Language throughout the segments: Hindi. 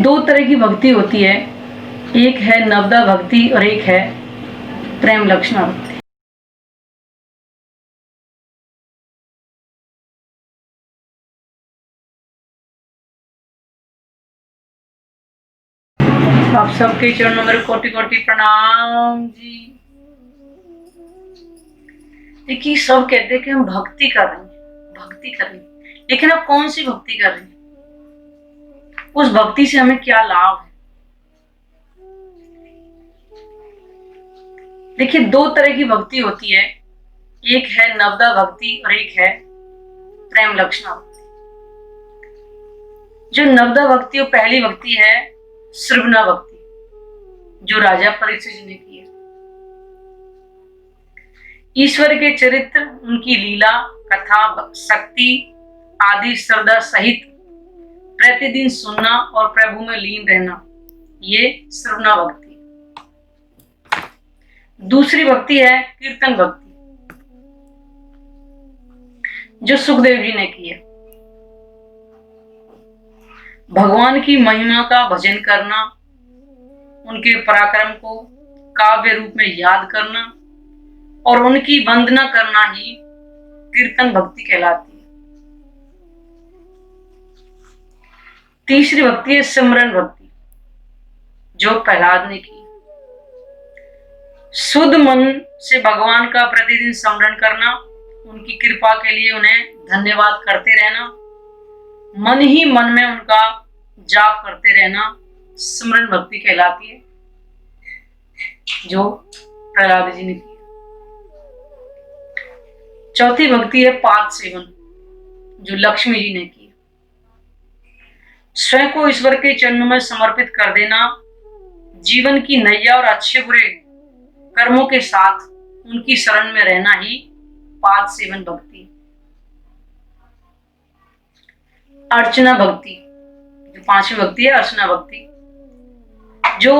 दो तरह की भक्ति होती है, एक है नवदा भक्ति और एक है प्रेम लक्षणा भक्ति। आप सबके चरणों में कोटि कोटि प्रणाम जी। देखिए, सब कहते हैं कि हम भक्ति कर रहे हैं, भक्ति कर रहे हैं, लेकिन आप कौन सी भक्ति कर रहे हैं? उस भक्ति से हमें क्या लाभ है? देखिए, दो तरह की भक्ति होती है, एक है नवदा भक्ति और एक है प्रेम लक्षणा भक्ति। जो नवदा भक्ति और पहली भक्ति है श्रवणा भक्ति, जो राजा परीक्षित जी ने की है। ईश्वर के चरित्र, उनकी लीला, कथा, शक्ति आदि श्रद्धा सहित प्रतिदिन सुनना और प्रभु में लीन रहना, ये श्रवणा भक्ति। दूसरी भक्ति है कीर्तन भक्ति, जो सुखदेव जी ने की है। भगवान की महिमा का भजन करना, उनके पराक्रम को काव्य रूप में याद करना और उनकी वंदना करना ही कीर्तन भक्ति कहलाती है। तीसरी भक्ति है सिमरन भक्ति, जो प्रहलाद ने की। शुद्ध मन से भगवान का प्रतिदिन स्मरण करना, उनकी कृपा के लिए उन्हें धन्यवाद करते रहना, मन ही मन में उनका जाप करते रहना सिमरन भक्ति कहलाती है, जो प्रहलाद जी ने की। चौथी भक्ति है पाद सेवन, जो लक्ष्मी जी ने की। स्वयं को ईश्वर के चरणों में समर्पित कर देना, जीवन की नैया और अच्छे बुरे कर्मों के साथ उनकी शरण में रहना ही पाद सेवन भक्ति। अर्चना भक्ति, जो पांचवी भक्ति है अर्चना भक्ति, जो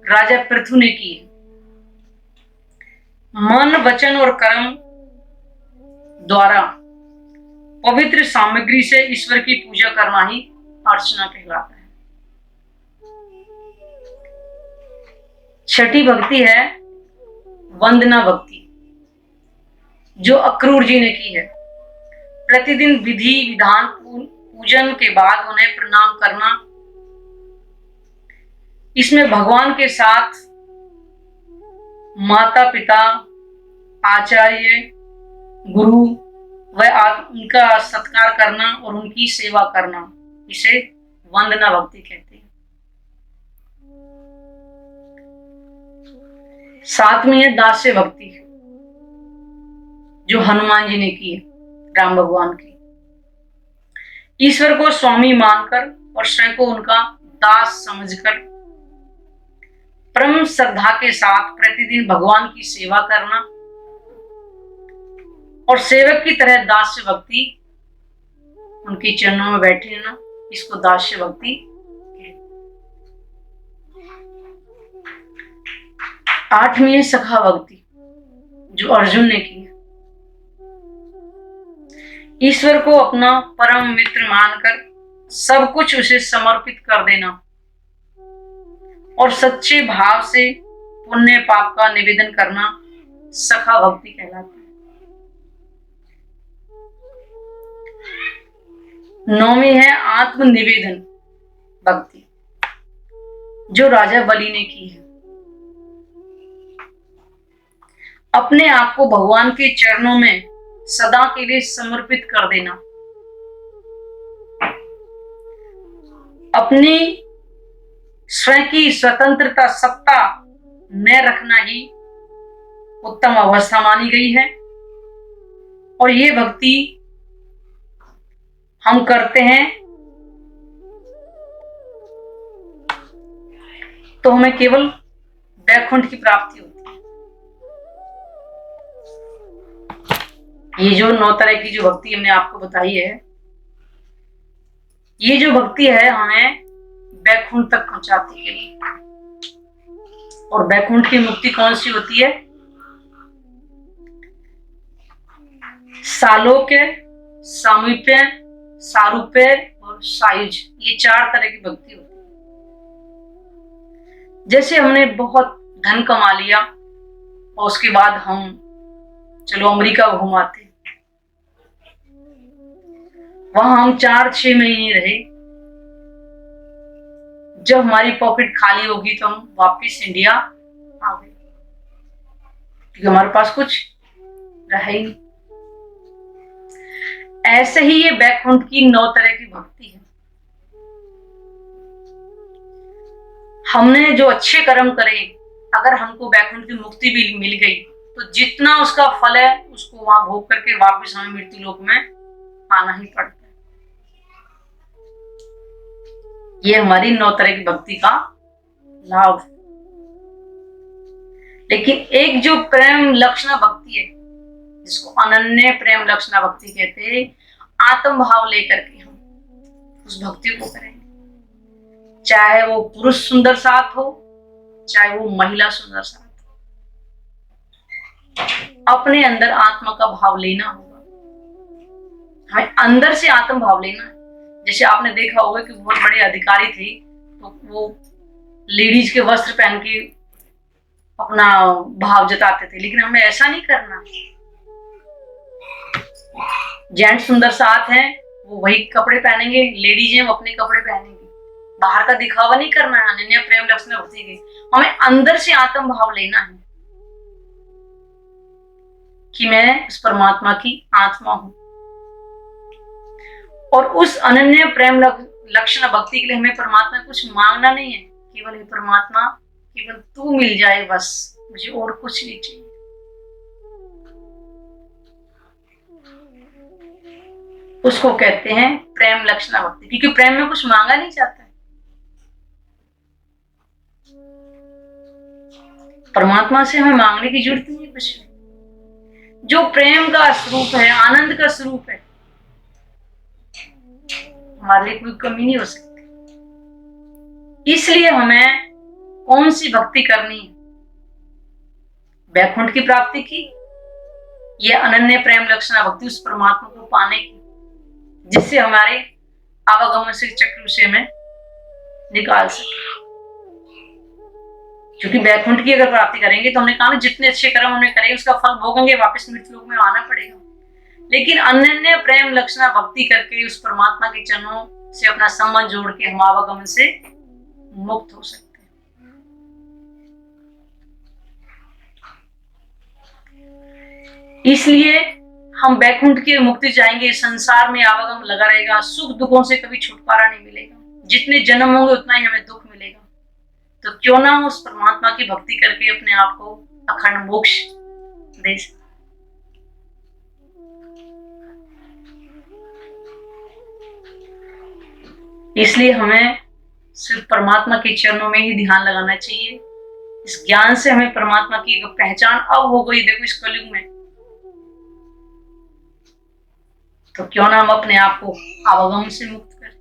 राजा पृथु ने की है। मन, वचन और कर्म द्वारा पवित्र सामग्री से ईश्वर की पूजा करना ही अर्चना कहलाता है। छठी भक्ति है वंदना भक्ति, जो अक्रूर जी ने की है। प्रतिदिन विधि विधान पूजन के बाद उन्हें प्रणाम करना, इसमें भगवान के साथ माता पिता, आचार्य, गुरु व उनका सत्कार करना और उनकी सेवा करना, इसे वंदना भक्ति कहते हैं। सातवीं है दास्य भक्ति, जो हनुमान जी ने की है, राम भगवान की। ईश्वर को स्वामी मानकर और स्वयं को उनका दास समझकर परम श्रद्धा के साथ प्रतिदिन भगवान की सेवा करना और सेवक की तरह दास्य भक्ति, उनके चरणों में बैठे रहना, इसको दास्य भक्ति कहते हैं। आठवीं है सखा भक्ति, जो अर्जुन ने की है। ईश्वर को अपना परम मित्र मानकर सब कुछ उसे समर्पित कर देना और सच्चे भाव से पुण्य पाप का निवेदन करना सखा भक्ति कहलाता है। नौवीं है आत्मनिवेदन भक्ति, जो राजा बलि ने की है। अपने आप को भगवान के चरणों में सदा के लिए समर्पित कर देना, अपनी स्वयं की स्वतंत्रता सत्ता न रखना ही उत्तम अवस्था मानी गई है। और ये भक्ति हम करते हैं तो हमें केवल वैकुंठ की प्राप्ति होती है। ये जो 9 तरह की जो भक्ति हमने आपको बताई है, ये जो भक्ति है हमें वैकुंठ तक पहुंचाती है। और वैकुंठ की मुक्ति कौन सी होती है? सालोक्य, सामीप्य, सारूप्य और सायुज, ये 4 तरह की भक्ति होती है। जैसे हमने बहुत धन कमा लिया और उसके बाद हम चलो अमेरिका घुमाते, वहां हम 4-6 महीने रहे, जब हमारी पॉकेट खाली होगी तो हम वापस इंडिया आ गए, क्योंकि हमारे पास कुछ रहा ही नहीं। ऐसे ही ये बैकुंठ की 9 तरह की भक्ति है। हमने जो अच्छे कर्म करे, अगर हमको बैकुंठ की मुक्ति भी मिल गई तो जितना उसका फल है उसको वहां भोग करके वापस हमें मृत्यु लोक में आना ही पड़ता है। ये हमारी 9 तरह की भक्ति का लाभ। लेकिन एक जो प्रेम लक्षणा भक्ति है, जिसको अनन्य प्रेम लक्षणा भक्ति कहते हैं, आत्म भाव लेकर के हम उस भक्ति को करेंगे, चाहे वो पुरुष सुंदर साथ हो, चाहे वो महिला सुंदर साथ हो। अपने अंदर आत्मा का भाव लेना होगा, हमें अंदर से आत्म भाव लेना है। जैसे आपने देखा होगा कि बहुत बड़े अधिकारी थे, तो वो लेडीज के वस्त्र पहन के अपना भाव जताते थे, लेकिन हमें ऐसा नहीं करना। जेंट्स सुंदर साथ हैं, वो वही कपड़े पहनेंगे, लेडीज हैं वो अपने कपड़े पहनेंगे। बाहर का दिखावा नहीं करना है अनन्य प्रेम लक्षण भक्ति के। हमें अंदर से आत्म भाव लेना है कि मैं उस परमात्मा की आत्मा हूं, और उस अनन्य प्रेम लक्षण भक्ति के लिए हमें परमात्मा कुछ मांगना नहीं है। केवल ये परमात्मा, केवल तू मिल जाए बस, मुझे और कुछ नहीं चाहिए। उसको कहते हैं प्रेम लक्षणा भक्ति, क्योंकि प्रेम में कुछ मांगा नहीं जाता है। परमात्मा से हमें मांगने की जरूरत नहीं है कुछ भी। जो प्रेम का स्वरूप है, आनंद का स्वरूप है, हमारे लिए कोई कमी नहीं हो सकती। इसलिए हमें कौन सी भक्ति करनी है? बैकुंठ की प्राप्ति की, यह अनन्य प्रेम लक्षणा भक्ति उस परमात्मा को पाने की, जिससे हमारे आवागमन से चक्र से हमें निकाल सके। क्योंकि बैकुंठ की अगर प्राप्ति करेंगे तो हमने कहा जितने अच्छे कर्म हमने करे उसका फल भोगेंगे, वापस मृत्यु लोक में आना पड़ेगा। लेकिन अनन्य प्रेम लक्षणा भक्ति करके उस परमात्मा के चरणों से अपना संबंध जोड़ के हम आवागमन से मुक्त हो सकते हैं। इसलिए हम बैकुंठ की मुक्ति चाहेंगे, संसार में आवागम लगा रहेगा, सुख दुखों से कभी छुटकारा नहीं मिलेगा, जितने जन्म होंगे उतना ही हमें दुख मिलेगा। तो क्यों ना उस परमात्मा की भक्ति करके अपने आप को अखंड मोक्ष दे सके। इसलिए हमें सिर्फ परमात्मा के चरणों में ही ध्यान लगाना चाहिए। इस ज्ञान से हमें परमात्मा की पहचान अब हो गई, देखो इस कलयुग में, तो क्यों ना हम अपने आप को आवागम से मुक्त करें।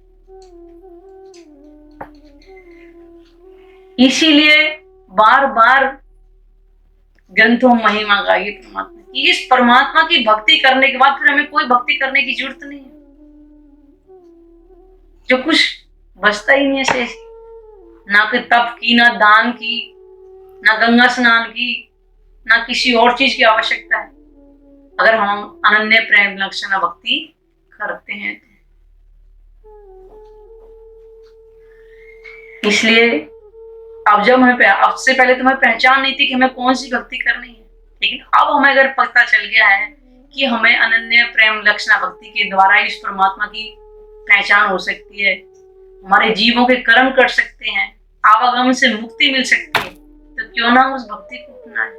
इसीलिए बार बार ग्रंथों में महिमा गाइए परमात्मा की। इस परमात्मा की भक्ति करने के बाद फिर हमें कोई भक्ति करने की जरूरत नहीं है, जो कुछ बचता ही नहीं है शेष। ना कि तप की, ना दान की, ना गंगा स्नान की, ना किसी और चीज की आवश्यकता है, अगर हम अनन्य प्रेम लक्षणा भक्ति करते हैं। इसलिए अब जब हमें, अब से पहले तो हमें पहचान नहीं थी कि हमें कौन सी भक्ति करनी है, लेकिन अब हमें अगर पता चल गया है कि हमें अनन्य प्रेम लक्षणा भक्ति के द्वारा इस परमात्मा की पहचान हो सकती है, हमारे जीवों के कर्म कर सकते हैं, आवागमन से मुक्ति मिल सकती है, तो क्यों ना उस भक्ति को अपनाएं।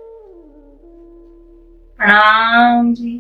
प्रणाम जी।